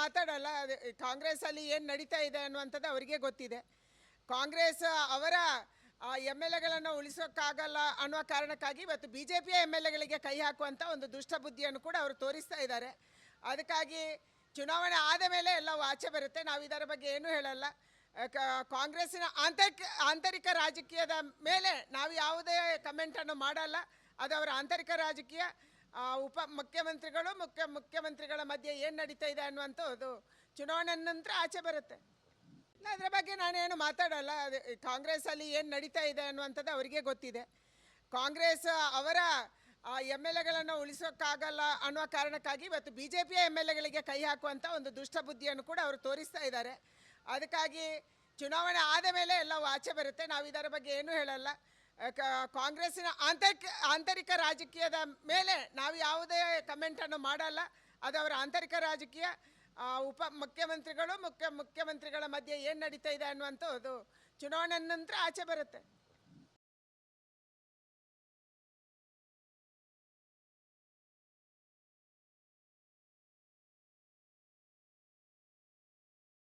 ಮಾತಾಡಲ್ಲ. ಕಾಂಗ್ರೆಸ್ ಅಲ್ಲಿ ಏನು ನಡೀತಾ ಇದೆ ಅನ್ನುವಂಥದ್ದು ಅವರಿಗೆ ಗೊತ್ತಿದೆ. ಕಾಂಗ್ರೆಸ್ ಅವರ ಎಮ್ ಎಲ್ ಎಗಳನ್ನು ಉಳಿಸೋಕ್ಕಾಗಲ್ಲ ಅನ್ನುವ ಕಾರಣಕ್ಕಾಗಿ ಇವತ್ತು ಬಿ ಜೆ ಪಿಯ ಎಮ್ ಎಲ್ ಎಗಳಿಗೆ ಕೈ ಹಾಕುವಂಥ ಒಂದು ದುಷ್ಟ ಬುದ್ಧಿಯನ್ನು ಕೂಡ ಅವರು ತೋರಿಸ್ತಾ ಇದ್ದಾರೆ. ಅದಕ್ಕಾಗಿ ಚುನಾವಣೆ ಆದ ಮೇಲೆ ಎಲ್ಲವೂ ಆಚೆ ಬರುತ್ತೆ. ನಾವು ಇದರ ಬಗ್ಗೆ ಏನೂ ಹೇಳಲ್ಲ. ಕಾಂಗ್ರೆಸ್ಸಿನ ಆಂತರಿಕ ರಾಜಕೀಯದ ಮೇಲೆ ನಾವು ಯಾವುದೇ ಕಮೆಂಟನ್ನು ಮಾಡಲ್ಲ. ಅದು ಅವರ ಆಂತರಿಕ ರಾಜಕೀಯ. ಉಪ ಮುಖ್ಯಮಂತ್ರಿಗಳು ಮುಖ್ಯಮಂತ್ರಿಗಳ ಮಧ್ಯೆ ಏನು ನಡೀತಾ ಇದೆ ಅನ್ನುವಂಥದ್ದು ಚುನಾವಣೆ ನಂತರ ಆಚೆ ಬರುತ್ತೆ. ಅದರ ಬಗ್ಗೆ ನಾನೇನು ಮಾತಾಡಲ್ಲ. ಕಾಂಗ್ರೆಸ್ ಅಲ್ಲಿ ಏನು ನಡೀತಾ ಇದೆ ಅನ್ನುವಂಥದ್ದು ಅವರಿಗೆ ಗೊತ್ತಿದೆ. ಕಾಂಗ್ರೆಸ್ ಅವರ ಎಮ್ ಎಲ್ ಎಗಳನ್ನು ಉಳಿಸೋಕ್ಕಾಗಲ್ಲ ಅನ್ನುವ ಕಾರಣಕ್ಕಾಗಿ ಇವತ್ತು ಬಿ ಜೆ ಪಿಯ ಎಮ್ ಎಲ್ ಎಗಳಿಗೆ ಕೈ ಹಾಕುವಂಥ ಒಂದು ದುಷ್ಟ ಬುದ್ಧಿಯನ್ನು ಕೂಡ ಅವರು ತೋರಿಸ್ತಾ ಇದ್ದಾರೆ. ಅದಕ್ಕಾಗಿ ಚುನಾವಣೆ ಆದ ಮೇಲೆ ಎಲ್ಲವೂ ಆಚೆ ಬರುತ್ತೆ. ನಾವು ಇದರ ಬಗ್ಗೆ ಏನೂ ಹೇಳಲ್ಲ. ಕಾಂಗ್ರೆಸ್ಸಿನ ಆಂತರಿಕ ರಾಜಕೀಯದ ಮೇಲೆ ನಾವು ಯಾವುದೇ ಕಮೆಂಟನ್ನು ಮಾಡಲ್ಲ. ಅದು ಅವರ ಆಂತರಿಕ ರಾಜಕೀಯ. ಉಪ ಮುಖ್ಯಮಂತ್ರಿಗಳು ಮುಖ್ಯಮಂತ್ರಿಗಳ ಮಧ್ಯೆ ಏನು ನಡೀತಾ ಇದೆ ಅನ್ನುವಂಥದ್ದು ಚುನಾವಣೆ ನಂತರ ಆಚೆ ಬರುತ್ತೆ.